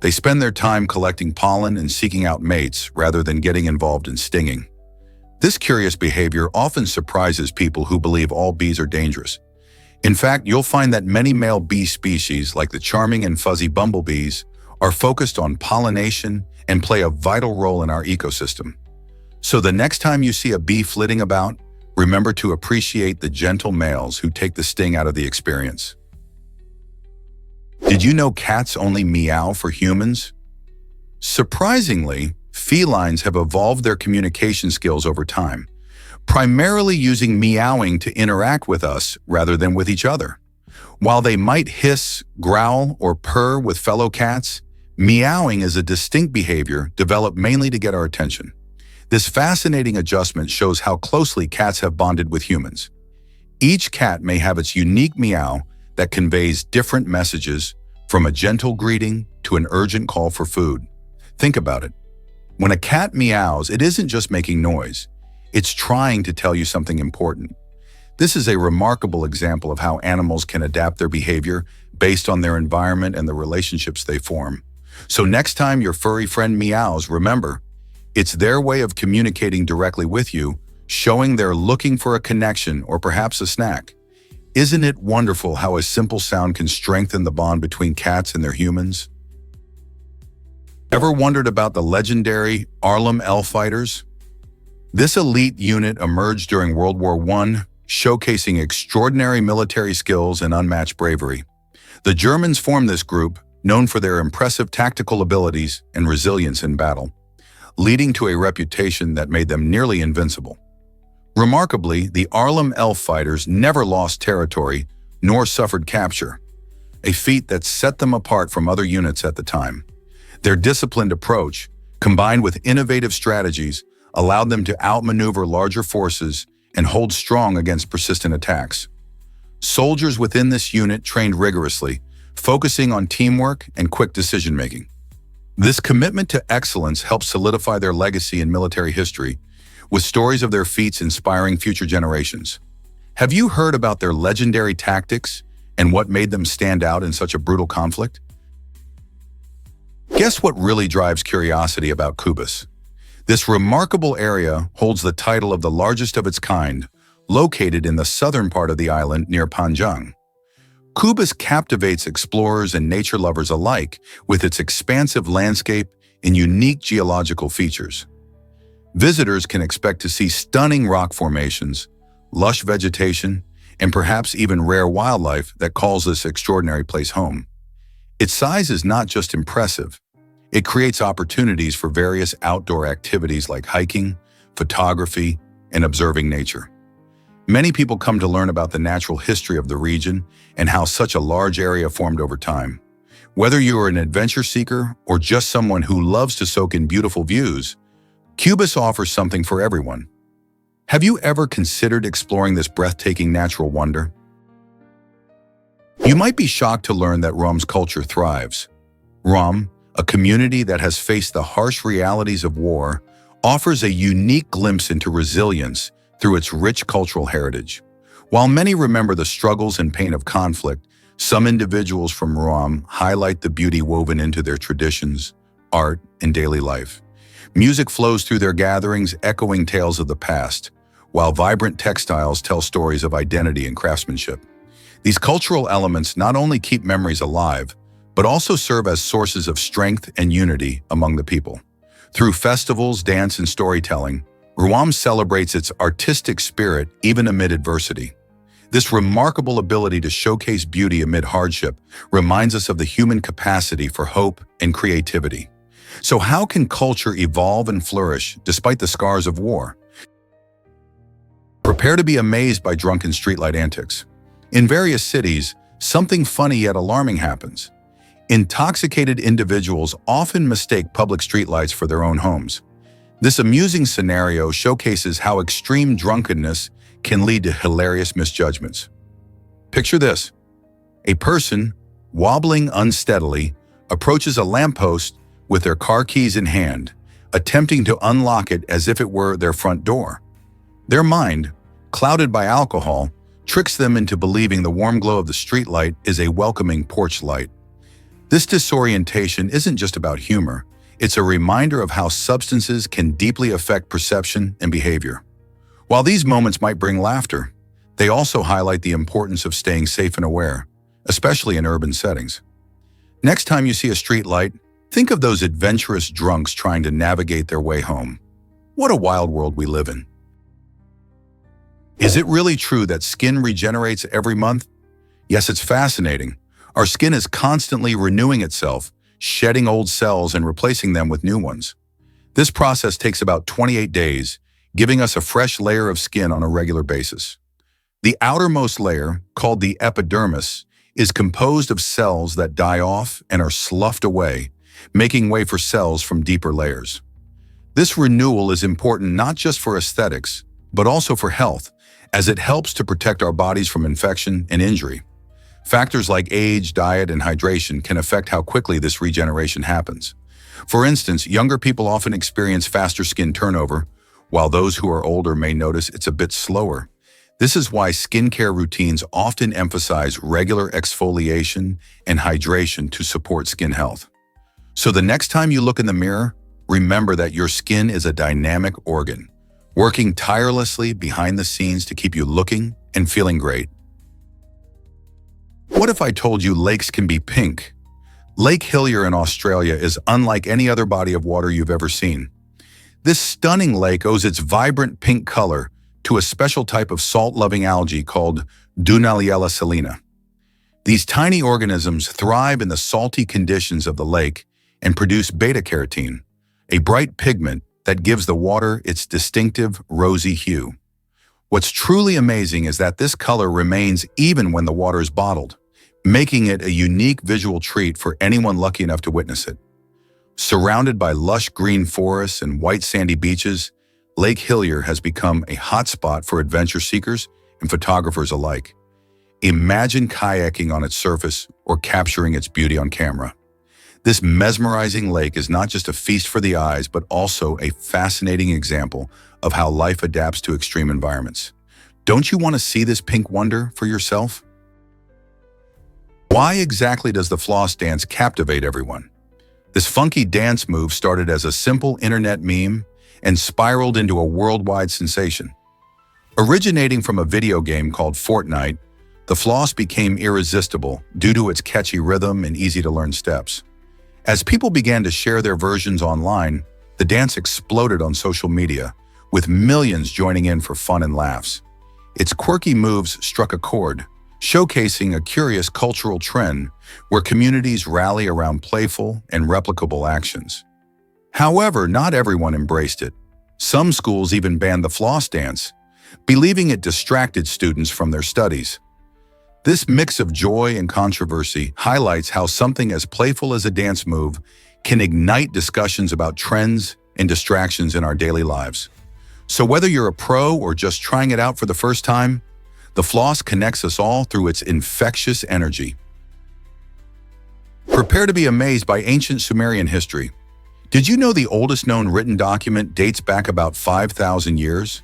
They spend their time collecting pollen and seeking out mates rather than getting involved in stinging. This curious behavior often surprises people who believe all bees are dangerous. In fact, you'll find that many male bee species, like the charming and fuzzy bumblebees, are focused on pollination and play a vital role in our ecosystem. So the next time you see a bee flitting about, remember to appreciate the gentle males who take the sting out of the experience. Did you know cats only meow for humans? Surprisingly, felines have evolved their communication skills over time, primarily using meowing to interact with us rather than with each other. While they might hiss, growl, or purr with fellow cats, meowing is a distinct behavior developed mainly to get our attention. This fascinating adjustment shows how closely cats have bonded with humans. Each cat may have its unique meow that conveys different messages, from a gentle greeting to an urgent call for food. Think about it. When a cat meows, it isn't just making noise. It's trying to tell you something important. This is a remarkable example of how animals can adapt their behavior based on their environment and the relationships they form. So next time your furry friend meows, remember, it's their way of communicating directly with you, showing they're looking for a connection or perhaps a snack. Isn't it wonderful how a simple sound can strengthen the bond between cats and their humans? Ever wondered about the legendary Harlem Elf Fighters? This elite unit emerged during World War I, showcasing extraordinary military skills and unmatched bravery. The Germans formed this group, known for their impressive tactical abilities and resilience in battle, leading to a reputation that made them nearly invincible. Remarkably, the Harlem Elf Fighters never lost territory nor suffered capture, a feat that set them apart from other units at the time. Their disciplined approach, combined with innovative strategies, allowed them to outmaneuver larger forces and hold strong against persistent attacks. Soldiers within this unit trained rigorously, focusing on teamwork and quick decision-making. This commitment to excellence helped solidify their legacy in military history, with stories of their feats inspiring future generations. Have you heard about their legendary tactics and what made them stand out in such a brutal conflict? Guess what really drives curiosity about Cubas? This remarkable area holds the title of the largest of its kind, located in the southern part of the island near Panjang. Cubas captivates explorers and nature lovers alike with its expansive landscape and unique geological features. Visitors can expect to see stunning rock formations, lush vegetation, and perhaps even rare wildlife that calls this extraordinary place home. Its size is not just impressive. It creates opportunities for various outdoor activities like hiking, photography, and observing nature. Many people come to learn about the natural history of the region and how such a large area formed over time. Whether you are an adventure seeker or just someone who loves to soak in beautiful views, Cubas offers something for everyone. Have you ever considered exploring this breathtaking natural wonder? You might be shocked to learn that Rom's culture thrives. Rom, a community that has faced the harsh realities of war, offers a unique glimpse into resilience through its rich cultural heritage. While many remember the struggles and pain of conflict, some individuals from Ruam highlight the beauty woven into their traditions, art, and daily life. Music flows through their gatherings, echoing tales of the past, while vibrant textiles tell stories of identity and craftsmanship. These cultural elements not only keep memories alive, but also serve as sources of strength and unity among the people. Through festivals, dance, and storytelling, Ruam celebrates its artistic spirit even amid adversity. This remarkable ability to showcase beauty amid hardship reminds us of the human capacity for hope and creativity. So how can culture evolve and flourish despite the scars of war? Prepare to be amazed by drunken streetlight antics. In various cities, something funny yet alarming happens. Intoxicated individuals often mistake public streetlights for their own homes. This amusing scenario showcases how extreme drunkenness can lead to hilarious misjudgments. Picture this. A person, wobbling unsteadily, approaches a lamppost with their car keys in hand, attempting to unlock it as if it were their front door. Their mind, clouded by alcohol, tricks them into believing the warm glow of the streetlight is a welcoming porch light. This disorientation isn't just about humor, it's a reminder of how substances can deeply affect perception and behavior. While these moments might bring laughter, they also highlight the importance of staying safe and aware, especially in urban settings. Next time you see a street light, think of those adventurous drunks trying to navigate their way home. What a wild world we live in. Is it really true that skin regenerates every month? Yes, it's fascinating. Our skin is constantly renewing itself, shedding old cells and replacing them with new ones. This process takes about 28 days, giving us a fresh layer of skin on a regular basis. The outermost layer, called the epidermis, is composed of cells that die off and are sloughed away, making way for cells from deeper layers. This renewal is important not just for aesthetics, but also for health, as it helps to protect our bodies from infection and injury. Factors like age, diet, and hydration can affect how quickly this regeneration happens. For instance, younger people often experience faster skin turnover, while those who are older may notice it's a bit slower. This is why skincare routines often emphasize regular exfoliation and hydration to support skin health. So the next time you look in the mirror, remember that your skin is a dynamic organ, working tirelessly behind the scenes to keep you looking and feeling great. What if I told you lakes can be pink? Lake Hillier in Australia is unlike any other body of water you've ever seen. This stunning lake owes its vibrant pink color to a special type of salt-loving algae called Dunaliella salina. These tiny organisms thrive in the salty conditions of the lake and produce beta-carotene, a bright pigment that gives the water its distinctive rosy hue. What's truly amazing is that this color remains even when the water is bottled, making it a unique visual treat for anyone lucky enough to witness it. Surrounded by lush green forests and white sandy beaches, Lake Hillier has become a hotspot for adventure seekers and photographers alike. Imagine kayaking on its surface or capturing its beauty on camera. This mesmerizing lake is not just a feast for the eyes, but also a fascinating example of how life adapts to extreme environments. Don't you want to see this pink wonder for yourself? Why exactly does the floss dance captivate everyone? This funky dance move started as a simple internet meme and spiraled into a worldwide sensation. Originating from a video game called Fortnite, the floss became irresistible due to its catchy rhythm and easy-to-learn steps. As people began to share their versions online, the dance exploded on social media, with millions joining in for fun and laughs. Its quirky moves struck a chord, showcasing a curious cultural trend where communities rally around playful and replicable actions. However, not everyone embraced it. Some schools even banned the floss dance, believing it distracted students from their studies. This mix of joy and controversy highlights how something as playful as a dance move can ignite discussions about trends and distractions in our daily lives. So whether you're a pro or just trying it out for the first time, the floss connects us all through its infectious energy. Prepare Prepare to be amazed by ancient Sumerian history. Did you know the oldest known written document dates back about 5,000 years?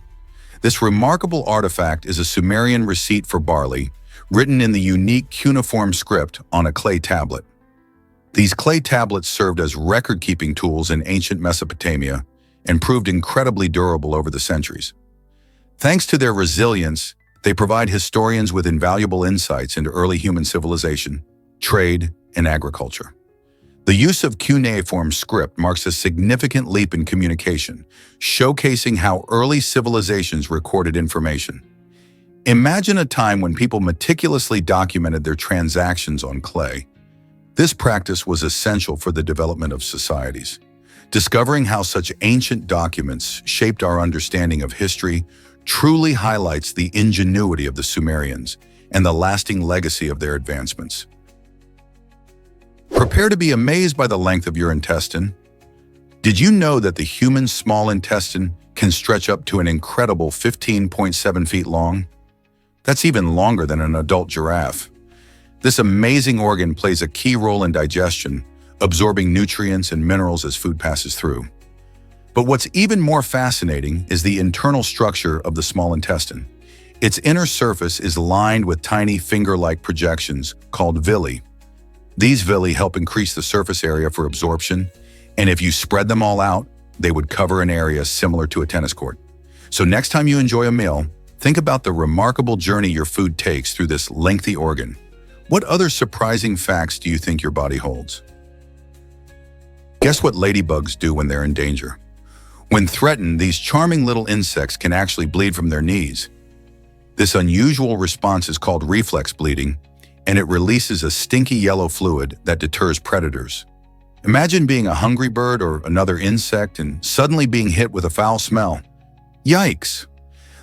This remarkable artifact is a Sumerian receipt for barley, written in the unique cuneiform script on a clay tablet. These clay tablets served as record-keeping tools in ancient Mesopotamia and proved incredibly durable over the centuries. Thanks to their resilience, they provide historians with invaluable insights into early human civilization, trade, and agriculture. The use of cuneiform script marks a significant leap in communication, showcasing how early civilizations recorded information. Imagine a time when people meticulously documented their transactions on clay. This practice was essential for the development of societies. Discovering how such ancient documents shaped our understanding of history truly highlights the ingenuity of the Sumerians and the lasting legacy of their advancements. Prepare to be amazed by the length of your intestine. Did you know that the human small intestine can stretch up to an incredible 15.7 feet long? That's even longer than an adult giraffe. This amazing organ plays a key role in digestion, absorbing nutrients and minerals as food passes through. But what's even more fascinating is the internal structure of the small intestine. Its inner surface is lined with tiny finger-like projections called villi. These villi help increase the surface area for absorption, and if you spread them all out, they would cover an area similar to a tennis court. So next time you enjoy a meal, think about the remarkable journey your food takes through this lengthy organ. What other surprising facts do you think your body holds? Guess what ladybugs do when they're in danger? When threatened, these charming little insects can actually bleed from their knees. This unusual response is called reflex bleeding, and it releases a stinky yellow fluid that deters predators. Imagine being a hungry bird or another insect and suddenly being hit with a foul smell. Yikes!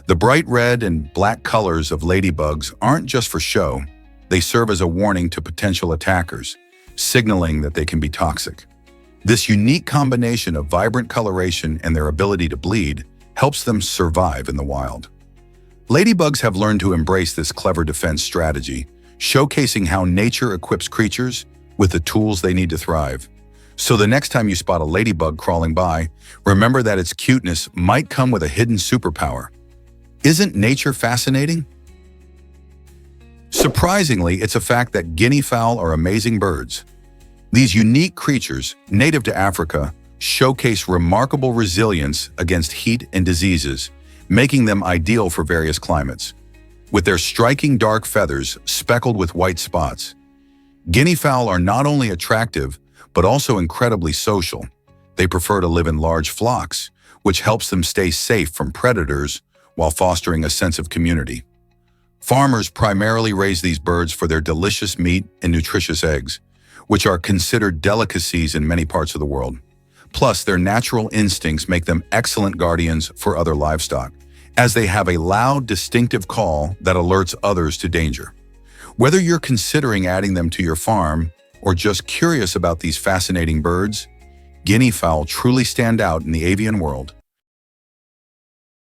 The bright red and black colors of ladybugs aren't just for show. They serve as a warning to potential attackers, signaling that they can be toxic. This unique combination of vibrant coloration and their ability to bleed helps them survive in the wild. Ladybugs have learned to embrace this clever defense strategy, showcasing how nature equips creatures with the tools they need to thrive. So the next time you spot a ladybug crawling by, remember that its cuteness might come with a hidden superpower. Isn't nature fascinating? Surprisingly, it's a fact that guinea fowl are amazing birds. These unique creatures, native to Africa, showcase remarkable resilience against heat and diseases, making them ideal for various climates. With their striking dark feathers speckled with white spots, guinea fowl are not only attractive, but also incredibly social. They prefer to live in large flocks, which helps them stay safe from predators while fostering a sense of community. Farmers primarily raise these birds for their delicious meat and nutritious eggs, which are considered delicacies in many parts of the world. Plus, their natural instincts make them excellent guardians for other livestock, as they have a loud, distinctive call that alerts others to danger. Whether you're considering adding them to your farm or just curious about these fascinating birds, guinea fowl truly stand out in the avian world.